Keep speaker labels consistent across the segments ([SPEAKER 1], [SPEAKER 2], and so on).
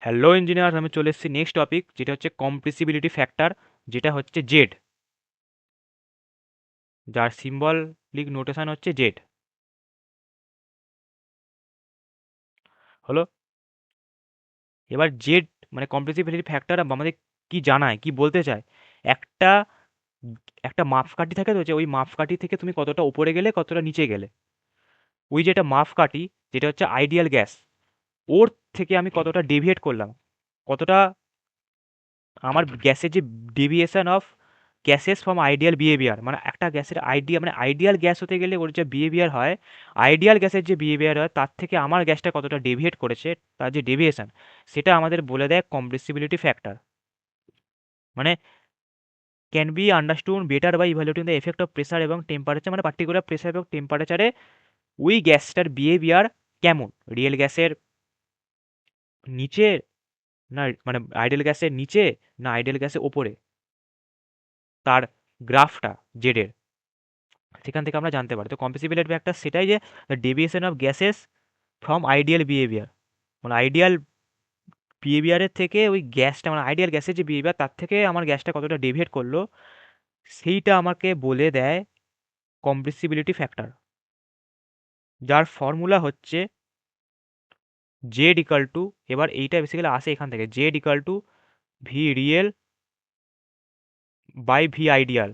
[SPEAKER 1] Hello engineer, আমি চলে এসেছি নেক্সট টপিক, যেটা হচ্ছে কম্প্রেসিবিলিটি ফ্যাক্টর, যেটা হচ্ছে জেড, যার সিম্বলিক নোটেশন হচ্ছে জেড। হলো, এবার জেড মানে কম্প্রেসিবিলিটি ফ্যাক্টর আমাদের কি জানায়, কি বলতে চায়। একটা একটা মাপকাঠি থাকে, তো যে ওই মাপকাঠি থেকে তুমি কতটা উপরে গেলে কতটা নিচে গেলে, ওই যেটা মাপকাঠি, যেটা হচ্ছে আইডিয়াল গ্যাস, ওর থেকে আমি কতটা ডেভিয়েট করলাম, কতটা আমার গ্যাসের যে deviation of gases from ideal behaviour, মানে একটা গ্যাসের আইডিয়া মানে আইডিয়াল গ্যাস হতে গেলে ওর যে বিহেভিয়ার হয়, আইডিয়াল গ্যাসের যে বিহেভিয়ার হয় তার থেকে আমার গ্যাসটা কতটা ডেভিয়েট করেছে, তার যে ডেভিয়েশন, সেটা আমাদের বলে দেয় কম্প্রেসিবিলিটি ফ্যাক্টর। মানে can be understood better by evaluating the effect of pressure এবং টেম্পারেচার, মানে পার্টিকুলার প্রেসার এবং টেম্পারেচারে ওই গ্যাসটার বিহেভিয়ার কেমন, রিয়েল গ্যাসের নিচে, না মানে আইডিয়াল গ্যাসের নিচে, না আইডিয়াল গ্যাসের ওপরে, তার গ্রাফটা জেডের, সেখান থেকে আমরা জানতে পারি। তো কম্প্রেসিবিলিটি ফ্যাক্টর সেটাই, যে the deviation of gases from ideal behaviour, মানে আইডিয়াল বিহেভিয়ারের থেকে ওই গ্যাসটা, মানে আইডিয়াল গ্যাসের যে বিহেভিয়ার তার থেকে আমার গ্যাসটা কতটা ডেভিয়েট করলো, সেইটা আমাকে বলে দেয় কম্প্রেসিবিলিটি ফ্যাক্টর, যার ফর্মুলা হচ্ছে জেড ইকাল টু, এবার এইটা বেসিক্যালি আসে এখান থেকে, Z equal to V real by V ideal.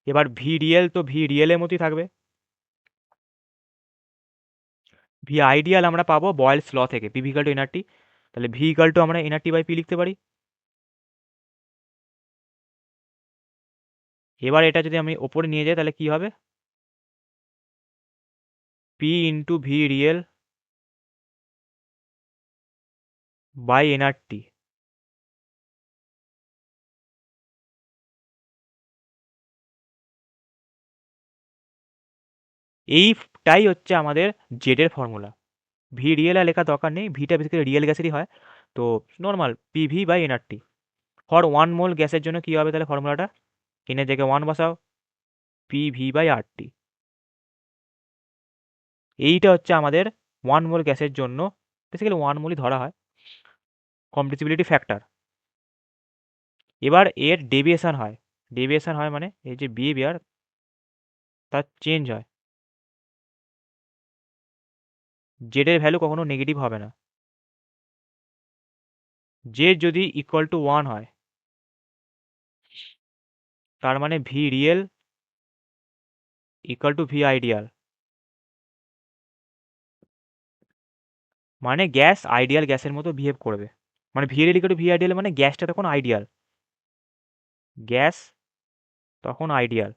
[SPEAKER 1] এবার ভি রিয়েল তো ভি রিয়েলের মতোই থাকবে, ভি আইডিয়াল আমরা পাবো বয়েলস ল থেকে, পি ইকাল টু এনআরটি। তাহলে ভি ইকাল টু আমরা এনআরটি বাই পি লিখতে পারি। এবার এটা যদি আমি ওপরে নিয়ে যাই তাহলে কি হবে, P into V real by NRT. এইটাই হচ্ছে আমাদের জেডের ফর্মুলা। ভি রিয়েল আর লেখা দরকার নেই, ভিটা বেসিক্যালি রিয়েল গ্যাসেরই হয়। তো normal PV by NRT for one mole গ্যাসের জন্য কি হবে তাহলে ফর্মুলাটা, এনের জায়গায় ওয়ান বসাও, পিভি বাই আরটি। এইটা হচ্ছে আমাদের ওয়ান মোল গ্যাসের জন্য, বেসিক্যালি ওয়ান মোলই ধরা হয়, কম্প্রেসিবিলিটি ফ্যাক্টর। এবার এর ডেভিয়েশন হয়, ডেভিয়েশন হয় মানে এই যে বিহেভিয়ার তার চেঞ্জ হয়, জেডের ভ্যালু কখনো নেগেটিভ হবে না। জেড যদি ইকুয়াল টু ওয়ান হয়, তার মানে V real equal to V ideal, মানে গ্যাস আইডিয়াল গ্যাসের মতো বিহেভ করবে। মানে V real equal to V ideal মানে গ্যাসটা তখন আইডিয়াল, গ্যাস তখন আইডিয়াল।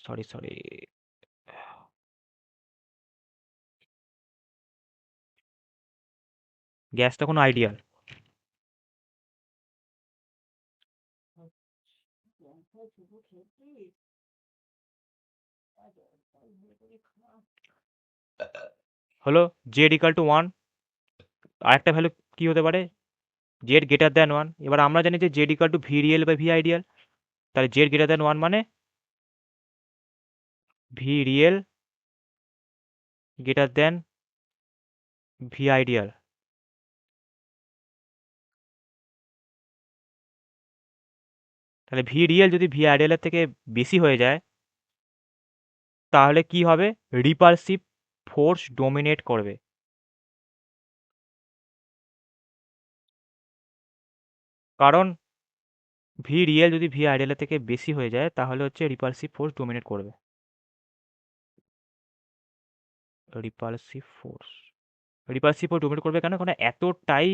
[SPEAKER 1] সরি সরি, গ্যাস তখন আইডিয়াল। হলো, জেড ইকুয়াল টু ওয়ান, আরেকটা ভ্যালু কি হতে পারে, জেড গ্রেটার দ্যান ওয়ান। এবার আমরা জানি যে Z equal to V real by V ideal, তাহলে জেড গ্রেটার দ্যান ওয়ান মানে V real greater than V ideal. তাহলে ভি রিয়েল যদি ভি আইডিয়ালের থেকে বেশি হয়ে যায়, তাহলে কি হবে, রিপালসিভ ফোর্স ডোমিনেট করবে। কারণ ভি রিয়েল যদি ভি আইডিয়ালের থেকে বেশি হয়ে যায় তাহলে হচ্ছে রিপালসিভ ফোর্স ডোমিনেট করবে, repulsive force, repulsive force dominate করবে কেন, কারণ এতটাই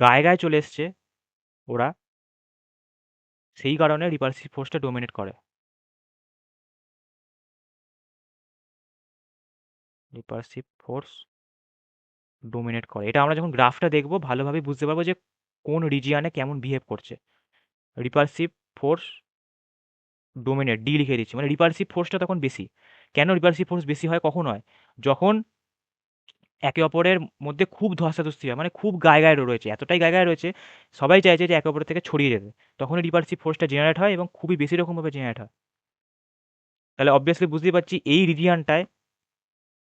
[SPEAKER 1] গায়ে গায়ে চলে এসছে ওরা, সেই কারণে রিপালসিভ ফোর্সটা ডোমিনেট করে, রিপালসিভ ফোর্স ডোমিনেট করে। এটা আমরা যখন গ্রাফটা দেখবো ভালোভাবে বুঝতে পারবো যে কোন রিজিয়ানে কেমন বিহেভ করছে। রিপালসিভ ফোর্স ডোমিনেট, ডি লিখে দিচ্ছি, মানে রিপালসিভ ফোর্সটা তখন বেশি। কেন রিপালসিভ ফোর্স বেশি হয়, কখন হয়, যখন একে অপরের মধ্যে খুব ধস্তাধস্তি হয়, মানে খুব গায়ে গায়ে রয়েছে, এতটাই গায়ে গায়ে রয়েছে, সবাই চাইছে যে একে অপরের থেকে ছড়িয়ে যেতে, তখনই রিপালসিভ ফোর্সটা জেনারেট হয় এবং খুবই বেশি রকমভাবে জেনারেট হয়। তাহলে অবভিয়াসলি বুঝতেই পারছি এই রিজিয়নটায়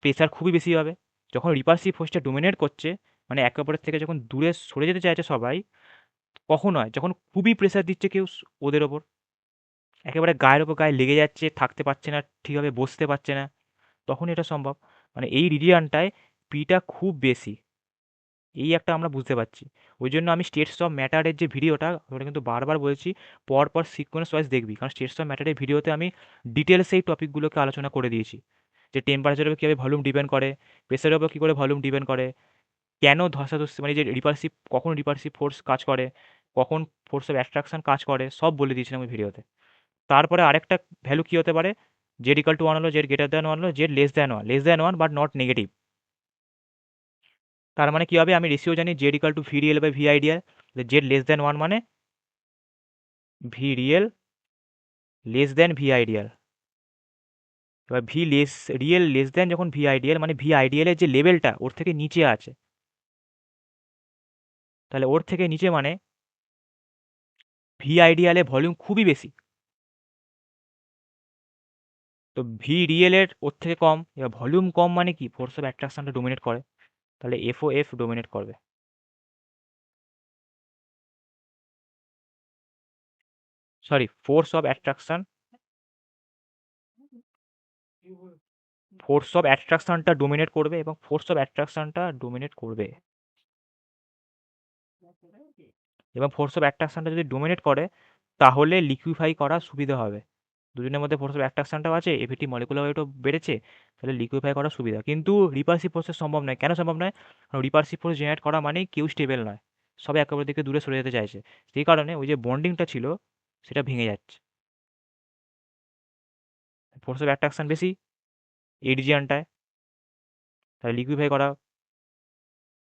[SPEAKER 1] প্রেসার খুবই বেশি হবে। যখন রিপালসিভ ফোর্সটা ডোমিনেট করছে, মানে একে অপরের থেকে যখন দূরে সরে যেতে চাইছে সবাই, কখন হয় যখন খুবই প্রেসার দিচ্ছে কেউ ওদের ওপর, একেবারে গায়ের ওপর গায়ে লেগে যাচ্ছে, থাকতে পারছে না, ঠিকভাবে বসতে পারছে না, তখন এটা সম্ভব। মানে এই রিজিয়নটায় পিটা খুব বেশি, এই একটা আমরা বুঝতে পারছি। ওই জন্য আমি স্টেটস অফ ম্যাটারের যে ভিডিওটা, ওটা কিন্তু বারবার বলছি পর পর সিকোয়েন্স ওয়াইজ দেখবি, কারণ স্টেটস অফ ম্যাটারের ভিডিওতে আমি ডিটেলস এই টপিকগুলোকে আলোচনা করে দিয়েছি, যে টেম্পারেচারের উপর কীভাবে ভলিউম ডিপেন্ড করে, প্রেসারের উপর কী করে ভলিউম ডিপেন্ড করে, কেন ধস্তাধস্তি মানে যে রিপালসিভ, কখন রিপালসিভ ফোর্স কাজ করে, কখন ফোর্স অফ অ্যাট্রাকশন কাজ করে, সব বলে দিয়েছিলাম ওই ভিডিওতে। তারপরে আরেকটা ভ্যালু কী হতে পারে, জেড ইকাল টু ওয়ান হলো, জেড গ্রেটার দ্যান ওয়ান হলো, Z less than one but not negative. তার মানে কী হবে, আমি রেশিও জানি Z equal to V real by V ideal, Z less than one মানে V real less than V ideal. এবার V less real less than যখন V ideal, মানে ভি আইডিয়ালের যে লেভেলটা ওর থেকে নিচে আছে, তাহলে ওর থেকে নিচে মানে ভি আইডিয়ালে ভলিউম খুবই বেশি, তো ভি রিয়েলের ওর থেকে কম। এবার ভলিউম কম মানে কি, ফোর্স অফ অ্যাট্রাকশনটা ডোমিনেট করে, তাহলে এফ ও এফ ডোমিনেট করবে। সরি, ফোর্স অফ অ্যাট্রাকশনটা ডোমিনেট করবে, এবং ফোর্স অফ অ্যাট্রাকশনটা ডোমিনেট করবে, এবং ফোর্স অফ অ্যাট্রাকশনটা যদি ডোমিনেট করে তাহলে লিকুইফাই করা সুবিধা হবে। দুজনের মধ্যে ফোর্স অফ অ্যাট্রাকশনটাও আছে, এফিটি মলিকুলার ওয়েটও বেড়েছে, তাহলে লিকুইফাই করা সুবিধা। কিন্তু রিপালসিভ ফোর্সের সম্ভব নয়। কেন সম্ভব নয়? কারণ রিপালসিভ ফোর্স জেনারেট করা মানেই কেউ স্টেবল নয়, সবাই একেবারে দিকে দূরে সরে যেতে চাইছে। সেই কারণে ওই যে বন্ডিংটা ছিল সেটা ভেঙে যাচ্ছে। ফোর্স অফ অ্যাট্রাকশন বেশি এই রিজিয়নটায়, তাহলে লিকুইফাই করা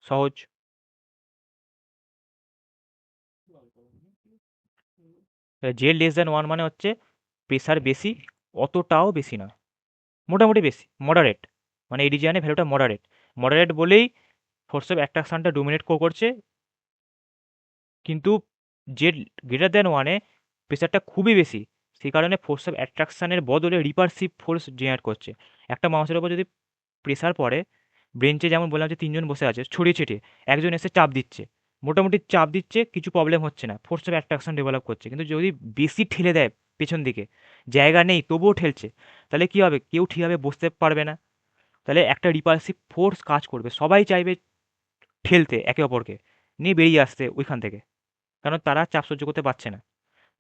[SPEAKER 1] সহজ। জেড লেস দ্যান ওয়ান মানে হচ্ছে প্রেসার বেশি, অতটাও বেশি নয়, মোটামুটি বেশি, মডারেট, মানে এই রিজিয়নে ভ্যালুটা মডারেট। মডারেট বলেই ফোর্স অফ অ্যাট্রাকশনটা ডোমিনেট করছে, কিন্তু জেড গ্রেটার দ্যান ওয়ানে প্রেসারটা খুবই বেশি, সেই কারণে ফোর্স অফ অ্যাট্রাকশনের বদলে রিপালসিভ ফোর্স জেনারেট করছে। একটা মানুষের ওপর যদি প্রেসার পড়ে, বেঞ্চে যেমন বললাম যে তিনজন বসে আছে ছড়িয়ে ছিটিয়ে, একজন এসে চাপ দিচ্ছে, মোটামুটি চাপ দিচ্ছে, কিছু প্রবলেম হচ্ছে না, ফোর্স অফ অ্যাট্রাকশন ডেভেলপ করছে। কিন্তু যদি বেশি ঠেলে দেয় পেছন দিকে, জায়গা নেই তবুও ঠেলছে, তাহলে কী হবে, কেউ ঠিকভাবে বসতে পারবে না, তাহলে একটা রিপালসিভ ফোর্স কাজ করবে, সবাই চাইবে ঠেলতে একে অপরকে, নিয়ে বেরিয়ে আসতে ওইখান থেকে, কারণ তারা চাপ সহ্য করতে পারছে না।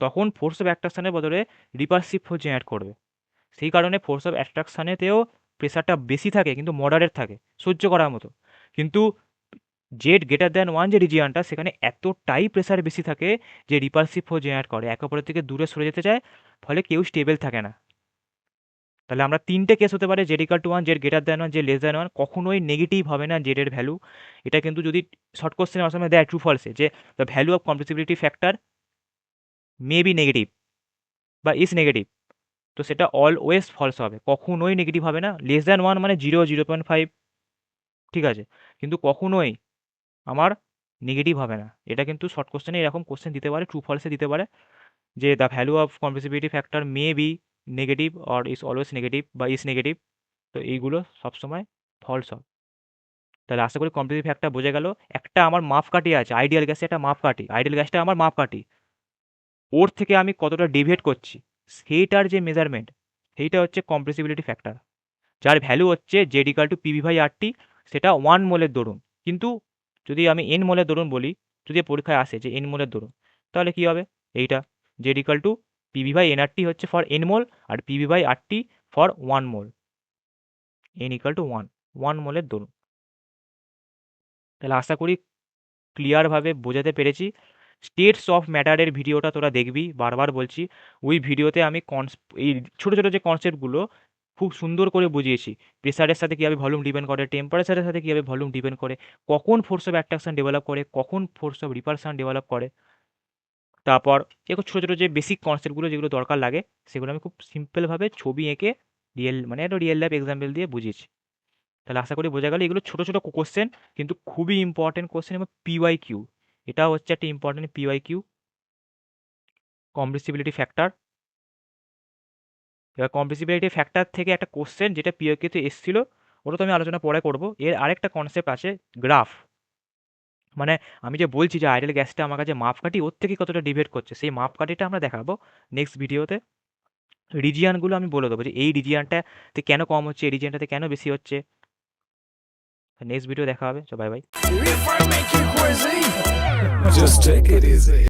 [SPEAKER 1] তখন ফোর্স অফ অ্যাট্রাকশনের বদলে রিপালসিভ ফোর্স জেনারেট করবে। সেই কারণে ফোর্স অফ অ্যাট্রাকশনেতেও প্রেসারটা বেশি থাকে কিন্তু মডারেট থাকে, সহ্য করার মতো। কিন্তু জেড গ্রেটার দ্যান ওয়ান যে রিজিয়নটা, সেখানে এতটাই প্রেসার বেশি থাকে যে রিপালসিভ ফোর্স জেনারেট করে, একে অপরের থেকে দূরে সরে যেতে চায়, ফলে কেউ স্টেবল থাকে না। তাহলে আমরা তিনটে কেস হতে পারে, Z equal to one, Z greater than one, Z less than one, কখনোই নেগেটিভ হবে না জেডের ভ্যালু। এটা কিন্তু যদি শর্ট কোশ্চেনের মাধ্যমে দেয় ট্রু ফলসে, যে the value of compressibility factor may be negative বা ইজ নেগেটিভ, তো সেটা অলওয়েজ ফলস হবে, কখনোই নেগেটিভ হবে না। লেস দ্যান ওয়ান মানে 0, 0.5, ঠিক আছে, কিন্তু কখনোই আমার নেগেটিভ হবে না। এটা কিন্তু শর্ট কোশ্চেনে এরকম কোশ্চেন দিতে পারে, ট্রু ফলসে দিতে পারে, যে the value of compressibility factor may be negative or is always negative বা ইজ নেগেটিভ, তো এইগুলো সবসময় ফলস হয়। তাহলে আশা করি কম্প্রেসিভ ফ্যাক্টর বোঝা গেল। একটা আমার মাপকাঠি আছে, আইডিয়াল গ্যাসে একটা মাপকাঠি, আইডিয়াল গ্যাসটা আমার মাপকাঠি, ওর থেকে আমি কতটা ডেভিয়েট করছি সেইটার যে মেজারমেন্ট, সেইটা হচ্ছে কম্প্রেসিবিলিটি ফ্যাক্টর, যার ভ্যালু হচ্ছে Z equal to PV by RT, সেটা 1 মোলের দরুন। কিন্তু যদি আমি এন মোলের দরুন বলি, যদি পরীক্ষায় আসে যে এন মোলের দরুন, তাহলে কি হবে, এইটা Z equal to PV by NRT হচ্ছে ফর এন মোল, আর PV by RT for 1 mole, N equal to 1 মোলের দরুন। তাহলে আশা করি ক্লিয়ারভাবে বোঝাতে পেরেছি। স্টেটস অফ ম্যাটারের ভিডিওটা তোরা দেখবি, বারবার বলছি, ওই ভিডিওতে আমি এই ছোটো ছোটো যে কনসেপ্টগুলো খুব সুন্দর করে বুঝিয়েছি। প্রেসারের সাথে কীভাবে ভলিউম ডিপেন্ড করে, টেম্পারেচারের সাথে কীভাবে ভলিউম ডিপেন্ড করে, কখন ফোর্স অফ অ্যাট্রাকশন ডেভেলপ করে, কখন ফোর্স অফ রিপালশন ডেভেলপ করে, তারপর এরকম ছোটো ছোটো যে বেসিক কনসেপ্টগুলো যেগুলো দরকার লাগে, সেগুলো আমি খুব সিম্পলভাবে ছবি এঁকে রিয়েল মানে একটা রিয়েল লাইফ এক্সাম্পল দিয়ে বুঝিয়েছি। তাহলে আশা করি বোঝা গেল, এগুলো ছোটো ছোটো কোশ্চেন কিন্তু খুবই ইম্পর্টেন্ট কোশ্চেন, এবং পিওয়াই কিউ, এটা হচ্ছে একটা important P Y Q, compressibility factor এবার কম্প্রেসিবিলিটি ফ্যাক্টর থেকে একটা কোশ্চেন যেটা পিওকিউতে এসেছিল, ওটা তো আমি আলোচনা পরে করব। এর আরেকটা কনসেপ্ট আছে গ্রাফ, মানে আমি যে বলছি যে আইডিয়াল গ্যাসটা আমার কাছে মাপকাঠি, ওর থেকে কতটা ডিভেট করছে সেই মাপকাঠিটা আমরা দেখাবো নেক্সট ভিডিওতে। রিজিয়ানগুলো আমি বলে দেবো যে এই রিজিয়ানটাতে কেন কম হচ্ছে, এই রিজিয়ানটাতে কেন বেশি হচ্ছে। নেক্সট ভিডিও দেখা হবে, bye bye.
[SPEAKER 2] Just take it easy.